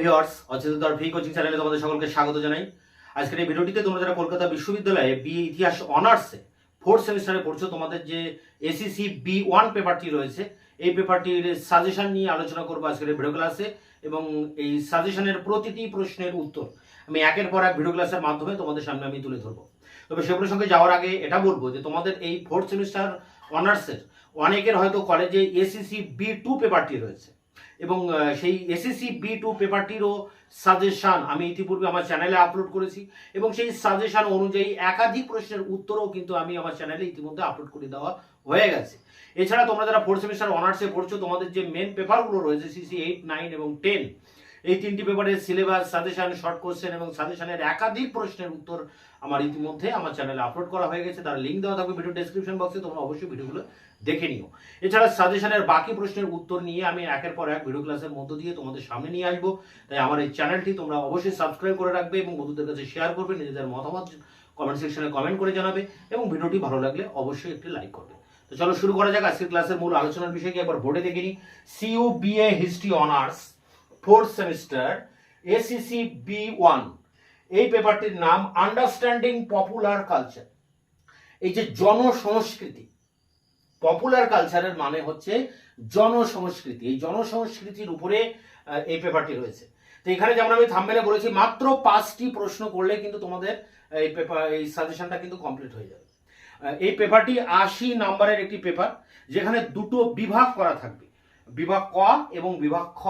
Viewers, অচেতনতার free coaching চ্যানেলে তোমাদের সকলকে স্বাগত জানাই। আজকের এই ভিডিওটিতে তোমরা যারা কলকাতা বিশ্ববিদ্যালয়ে বিএ ইতিহাস অনার্সে 4th সেমিস্টারে পড়ছো, তোমাদের যে এসিসি B1 পেপারটি রয়েছে, এই পেপারটির সাজেশন নিয়ে আলোচনা করবো আজকের এই ভিডিও ক্লাসে। এবং এই সাজেশনের প্রতিটি প্রশ্নের উত্তর আমি একের পর এক ভিডিও ক্লাসের মাধ্যমে তোমাদের সামনে আমি তুলে ধরবো। তবে সে প্রসঙ্গে যাওয়ার আগে এটা বলবো যে তোমাদের এই 4th সেমিস্টার অনার্সের অনেকের হয়তো কলেজে এসিসি B2 পেপারটি রয়েছে, এবং সেই এসএসসি B2 পেপারটিরও সাজেশন আমি ইতিপূর্বে আমার চ্যানেলে আপলোড করেছি, এবং সেই সাজেশন অনুযায়ী একাধিক প্রশ্নের উত্তরও কিন্তু আমি আমার চ্যানেলে ইতিমধ্যে আপলোড করে দেওয়া হয়ে গেছে। এছাড়া তোমরা যারা 4th সেমিস্টার অনার্সে পড়ছো, তোমাদের যে মেন পেপারগুলো রয়েছে সিসি 8, 9 এবং 10, এই তিনটি পেপারের সিলেবাস, সাজেশন, শর্ট কোশ্চেন এবং সাজেশনের একাধিক প্রশ্নের উত্তর আমার ইতিমধ্যে আমার চ্যানেলে আপলোড করা হয়ে গেছে। তার লিঙ্ক দেওয়া থাকবে ভিডিও ডেসক্রিপশন বক্সে, তোমরা অবশ্যই ভিডিওগুলো দেখে নিও। এছাড়া সাজেশনের বাকি প্রশ্নের উত্তর নিয়ে আমি একের পর এক ভিডিও ক্লাসের মধ্য দিয়ে তোমাদের সামনে নিয়ে আসবো। তাই আমার এই চ্যানেলটি তোমরা অবশ্যই সাবস্ক্রাইব করে রাখবে এবং বন্ধুদের কাছে শেয়ার করবে, নিজেদের মতামত কমেন্ট সেকশনে কমেন্ট করে জানাবে, এবং ভিডিওটি ভালো লাগলে অবশ্যই একটি লাইক করবে। তো চলো শুরু করা যাক আজকের ক্লাসের মূল আলোচনার বিষয়কে। একবার বোর্ডে দেখে নিই। CU BA history honours 4th semester ACC B1, এই পেপারটির নাম আন্ডারস্ট্যান্ডিং পপুলার কালচার। এই যে জনসংস্কৃতি, পপুলার কালচারের মানে হচ্ছে জনসংস্কৃতি, এই জনসংস্কৃতির উপরে এই পেপারটি রয়েছে। তো এখানে যেমন আমি থাম্বনেলে বলেছি, মাত্র 5টি প্রশ্ন করলে কিন্তু তোমাদের এই পেপার, এই সাজেশনটা কিন্তু কমপ্লিট হয়ে যাবে। এই পেপারটি 80 নাম্বারের একটি পেপার, যেখানে দুটো বিভাগ করা থাকবে, বিভাগ ক এবং বিভাগ খ।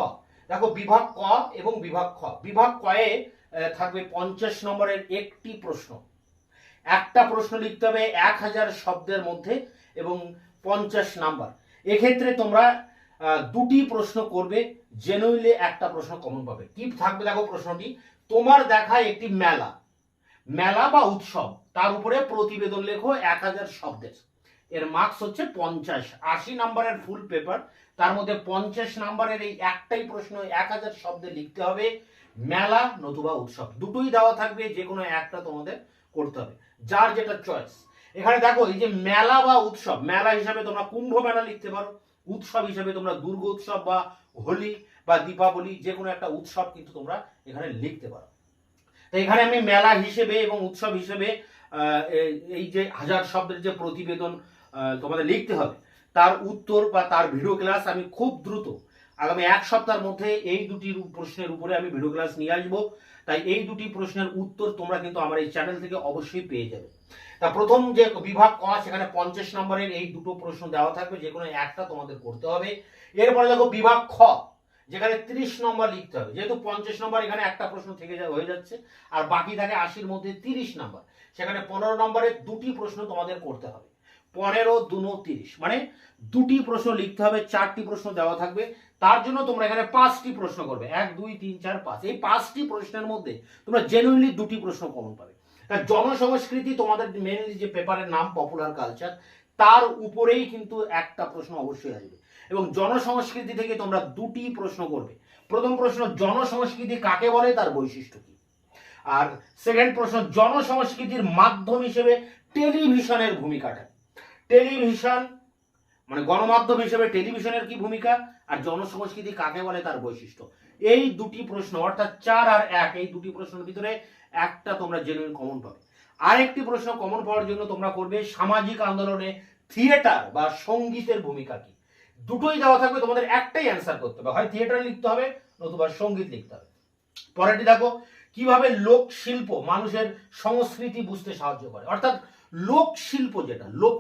দেখো, বিভাগ ক এবং বিভাগ খ। বিভাগ কয়ে থাকবে 50 নম্বরের একটি প্রশ্ন। একটা প্রশ্ন লিখতে হবে 1000 শব্দের মধ্যে এবং 50 নাম্বার। এক্ষেত্রে তোমরা দুটি প্রশ্ন করবে, জেনুইনলি একটা প্রশ্ন কমন পাবে। কি থাকবে দেখো প্রশ্নটি, তোমার দেখা একটি মেলা, মেলা বা উৎসব, তার উপরে প্রতিবেদন লেখো 1000 শব্দের। এর মার্কস হচ্ছে 50। 80 নাম্বারের ফুল পেপার, তার মধ্যে 50 নাম্বারের এই একটাই প্রশ্ন 1000 শব্দে লিখতে হবে, মেলা নতুবা উৎসব। দুটোই দেওয়া থাকবে, যে কোনো একটা তোমাদের করতে হবে, যার যেটা চয়েস। এখানে দেখো, এই যে মেলা বা উৎসব, মেলা হিসাবে তোমরা কুম্ভ মেলা লিখতে পারো, উৎসব হিসাবে তোমরা দুর্গা উৎসব বা হোলি বা দীপাবলি, যে কোনো একটা উৎসব কিন্তু তোমরা এখানে লিখতে পারো। তো এখানে আমি মেলা হিসেবে এবং উৎসব হিসেবে এই যে 1000 শব্দের যে প্রতিবেদন তোমাদের লিখতে হবে, তার উত্তর বা তার ভিডিও ক্লাস আমি খুব দ্রুত আগামী 1 সপ্তাহের মধ্যে এই দুটি প্রশ্নের উপরে আমি ভিডিও ক্লাস নিয়ে আসবো। তাই এই দুটি প্রশ্নের উত্তর তোমরা কিন্তু আমার এই চ্যানেল থেকে অবশ্যই পেয়ে যাবে। তা প্রথম যে বিভাগ ক, সেখানে 50 নম্বরের এই দুটো প্রশ্ন দেওয়া থাকবে, যে কোনো একটা তোমাদের করতে হবে। এরপরে দেখো বিভাগ খ, যেখানে 30 নম্বর লিখতে হবে। যেহেতু 50 নম্বর এখানে একটা প্রশ্ন থেকে হয়ে যাচ্ছে, আর বাকি থাকে 80-র মধ্যে 30 নম্বর, সেখানে 15 নম্বরের দুটি প্রশ্ন তোমাদের করতে হবে। 15, 2, 30, মানে দুটি প্রশ্ন লিখতে হবে, 4টি প্রশ্ন দেওয়া থাকবে। তার জন্য তোমরা এখানে 5টি প্রশ্ন করবে, 1, 2, 3, 4, 5। এই 5টি প্রশ্নের মধ্যে তোমরা জেনুইনলি দুটি প্রশ্ন কমন পাবে। তার জনসংস্কৃতি, তোমাদের মেনলি যে পেপারের নাম পপুলার কালচার, তার উপরেই কিন্তু একটা প্রশ্ন অবশ্যই আসবে, এবং জনসংস্কৃতি থেকে তোমরা দুটি প্রশ্ন করবে। প্রথম প্রশ্ন, জনসংস্কৃতি কাকে বলে, তার বৈশিষ্ট্য কি। আর সেকেন্ড প্রশ্ন, জনসংস্কৃতির মাধ্যম হিসেবে টেলিভিশনের ভূমিকাটা। টেলিভিশন মানে গণমাধ্যম হিসেবে টেলিভিশনের কি ভূমিকা, আর জনসংস্কৃতি কাকে বলে তার বৈশিষ্ট্য। এই দুটি প্রশ্ন, অর্থাৎ 4 আর 1, এই দুটি প্রশ্নের ভিতরে একটা তোমরা জেনুইন কমন পাবে। আরেকটি প্রশ্ন কমন পাওয়ার জন্য তোমরা করবে সামাজিক আন্দোলনে থিয়েটার বা সঙ্গীতের ভূমিকা কি। দুটোই দেওয়া থাকবে, তোমাদের একটাই অ্যান্সার করতে হবে, হয় থিয়েটার লিখতে হবে নতুবা সঙ্গীত লিখতে হবে। পরেরটি দেখো, কিভাবে লোক শিল্প মানুষের সংস্কৃতি বুঝতে সাহায্য করে। অর্থাৎ লোক শিল্প, যেটা লোক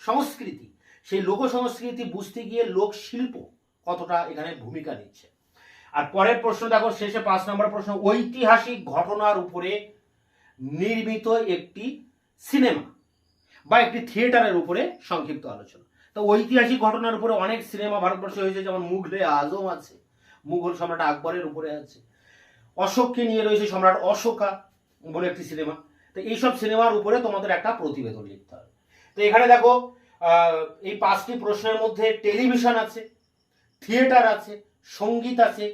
সংস্কৃতি, সেই লোক সংস্কৃতি বুঝতে গিয়ে লোক শিল্প কতটা এখানে ভূমিকা নিচ্ছে। আর পরের প্রশ্ন দেখো, শেষে 5 নম্বর প্রশ্ন, ঐতিহাসিক ঘটনার উপরে নির্মিত একটি সিনেমা বা একটি থিয়েটারের উপরে সংক্ষিপ্ত আলোচনা। তো ঐতিহাসিক ঘটনার উপরে অনেক সিনেমা ভারতবর্ষে হয়েছে, যেমন মুঘলে আজম আছে, মুঘল সম্রাট আকবরের উপরে আছে, অশোককে নিয়ে রয়েছে সম্রাট অশোকা বলে একটি সিনেমা। তো এইসব সিনেমার উপরে তোমাদের একটা প্রতিবেদন লিখতে হবে। তো এখানে দেখো, এই 5টি প্রশ্নের মধ্যে টেলিভিশন আছে, থিয়েটার আছে, সঙ্গীত আছে,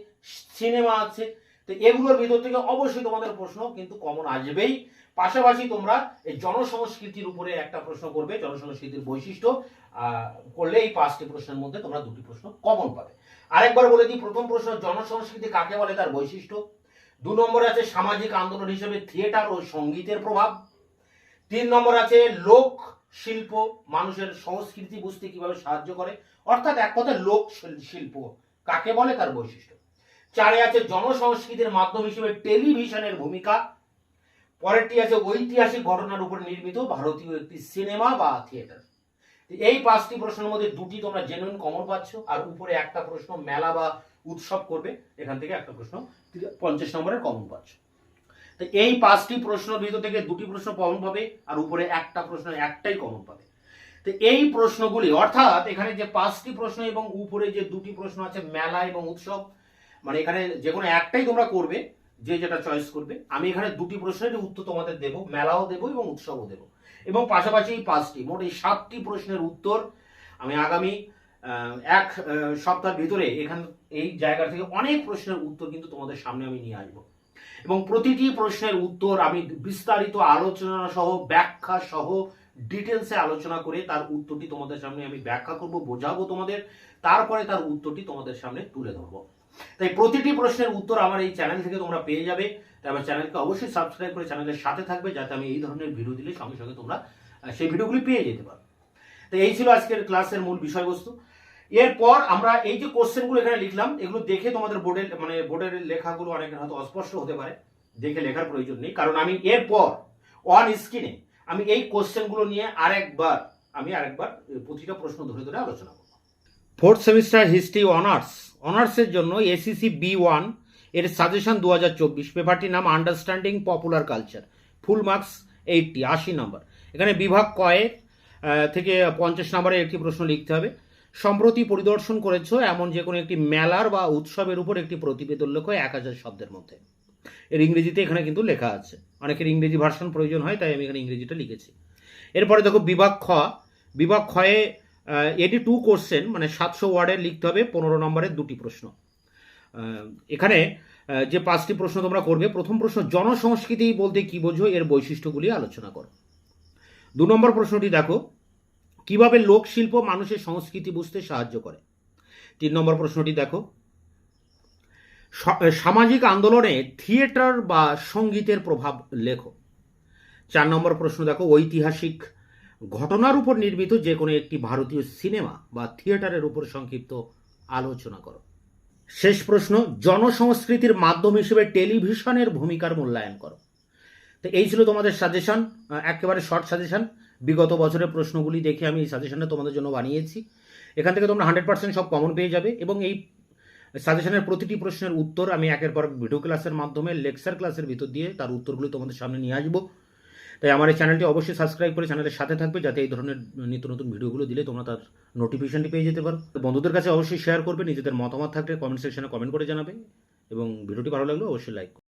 সিনেমা আছে, তো এগুলোর ভিতর থেকে অবশ্যই তোমাদের প্রশ্ন কিন্তু কমন আসবেই। পাশাপাশি তোমরা এই জনসংস্কৃতির উপরে একটা প্রশ্ন করবে, জনসংস্কৃতির বৈশিষ্ট্য করলে এই 5টি প্রশ্নের মধ্যে তোমরা 2টি প্রশ্ন কমন পাবে। আরেকবার বলে দিই, প্রথম প্রশ্ন জনসংস্কৃতি কাকে বলে, তার বৈশিষ্ট্য। 2 নম্বরে আছে সামাজিক আন্দোলন হিসেবে থিয়েটার ও সঙ্গীতের প্রভাব। 3 নম্বর আছে লোক শিল্প মানুষের সংস্কৃতি বুঝতে কিভাবে সাহায্য করে, অর্থাৎ এক কথায় লোক শিল্প কাকে বলে, তার বৈশিষ্ট্য। 4 আছে জনসংস্কৃতির মাধ্যম হিসেবে টেলিভিশনের ভূমিকা। পরেরটি আছে ঐতিহাসিক ঘটনার উপর নির্মিত ভারতীয় একটি সিনেমা বা থিয়েটার। এই 5টি প্রশ্নের মধ্যে 2টি তোমরা জেনুইন কমন পাচ্ছ, আর উপরে একটা প্রশ্ন মেলা বা উৎসব করবে, এখান থেকে একটা প্রশ্ন 50 নম্বরের কমন পাচ্ছ। তো এই 5টি প্রশ্নের ভিতর থেকে 2টি প্রশ্ন কমন পাবে, আর উপরে একটা প্রশ্ন একটাই কমন পাবে। তো এই প্রশ্নগুলি অর্থাৎ এখানে যে 5টি প্রশ্ন এবং উপরে যে 2টি প্রশ্ন আছে মেলা এবং উৎসব, মানে এখানে যে কোনো একটাই তোমরা করবে, যে যেটা চয়েস করবে। আমি এখানে 2টি প্রশ্নের উত্তর তোমাদের দেবো, মেলাও দেবো এবং উৎসবও দেবো, এবং পাশাপাশি এই 5টি মোট এই 7টি প্রশ্নের উত্তর আমি আগামী 1 সপ্তাহের ভিতরে এই জায়গা থেকে অনেক প্রশ্নের উত্তর কিন্তু তোমাদের সামনে আমি নিয়ে আসবো, এবং প্রতিটি প্রশ্নের উত্তর আমি বিস্তারিত আলোচনা সহ ব্যাখ্যা সহ ডিটেলসে আলোচনা করে তার উত্তরটি তোমাদের সামনে আমি ব্যাখ্যা করব, বোঝাবো তোমাদের, তারপরে তার উত্তরটি তোমাদের সামনে তুলে ধরবো। তাই প্রতিটি প্রশ্নের উত্তর আমার এই চ্যানেল থেকে তোমরা পেয়ে যাবে। তাই আমার চ্যানেলকে অবশ্যই সাবস্ক্রাইব করে চ্যানেলের সাথে থাকবে, যাতে আমি এই ধরনের ভিডিও দিলে সঙ্গে সঙ্গে তোমরা সেই ভিডিওগুলি পেয়ে যেতে পারো। তো এই ছিল আজকের ক্লাসের মূল বিষয়বস্তু। এরপর আমরা এই যে কোশ্চেনগুলো এখানে লিখলাম, এগুলো দেখে তোমাদের বোর্ডের লেখাগুলো অনেকের হয়তো অস্পষ্ট হতে পারে, দেখে লেখার প্রয়োজন নেই, কারণ আমি এরপর অন স্ক্রিনে আমি এই কোশ্চেনগুলো নিয়ে আরেকবার প্রতিটা প্রশ্ন ধরে ধরে আলোচনা করব। 4th সেমিস্টার হিস্ট্রি অনার্সের জন্য এসিসি B1 এর সাজেশন 2024, পেপারটির নাম understanding popular culture, full marks 80 নম্বর। এখানে বিভাগ কয়ের থেকে 50 নম্বরের একটি প্রশ্ন লিখতে হবে। সম্প্রতি পরিদর্শন করেছো এমন যে কোনো একটি মেলার বা উৎসবের উপর একটি প্রতিবেদন লেখো 1000 শব্দের মধ্যে। এর ইংরেজিতে এখানে কিন্তু লেখা আছে, অনেকের ইংরেজি ভার্সন প্রয়োজন হয়, তাই আমি এখানে ইংরেজিটা লিখেছি। এরপরে দেখো বিভাগ ক্ষয়ে 82 কোশ্চেন, মানে 700 ওয়ার্ডের লিখতে হবে, 15 নম্বরের 2টি প্রশ্ন। এখানে যে 5টি প্রশ্ন তোমরা করবে, প্রথম প্রশ্ন জনসংস্কৃতি বলতে কি বোঝো, এর বৈশিষ্ট্যগুলি আলোচনা করো। 2 নম্বর প্রশ্নটি দেখো কিভাবে লোকশিল্প মানুষের সংস্কৃতি বুঝতে সাহায্য করে। 3 নম্বর প্রশ্নটি দেখো সামাজিক আন্দোলনে থিয়েটার বা সঙ্গীতের প্রভাব লেখো। 4 নম্বর প্রশ্ন দেখো ঐতিহাসিক ঘটনার উপর নির্মিত যে কোনো একটি ভারতীয় সিনেমা বা থিয়েটারের উপর সংক্ষিপ্ত আলোচনা করো। শেষ প্রশ্ন জনসংস্কৃতির মাধ্যম হিসেবে টেলিভিশনের ভূমিকার মূল্যায়ন করো। তো এই ছিল তোমাদের সাজেশন, একেবারে শর্ট সাজেশন। বিগত বছরের প্রশ্নগুলি দেখে আমি এই সাজেশনটা তোমাদের জন্য বানিয়েছি। এখান থেকে তোমরা 100% সব কমন পেয়ে যাবে, এবং এই সাজেশনের প্রতিটি প্রশ্নের উত্তর আমি একের পর ভিডিও ক্লাসের মাধ্যমে লেকচার ক্লাসের ভিতর দিয়ে তার উত্তরগুলি তোমাদের সামনে নিয়ে আসবো। তাই আমার এই চ্যানেলটি অবশ্যই সাবস্ক্রাইব করে চ্যানেলের সাথে থাকবে, যাতে এই ধরনের নিত্য নতুন ভিডিওগুলো দিলে তোমরা তার নোটিফিকেশনটি পেয়ে যেতে পারো। বন্ধুদের কাছে অবশ্যই শেয়ার করবে, নিজেদের মতামত থাকলে কমেন্ট সেকশনে কমেন্ট করে জানাবে, এবং ভিডিওটি ভালো লাগলে অবশ্যই লাইক করবে।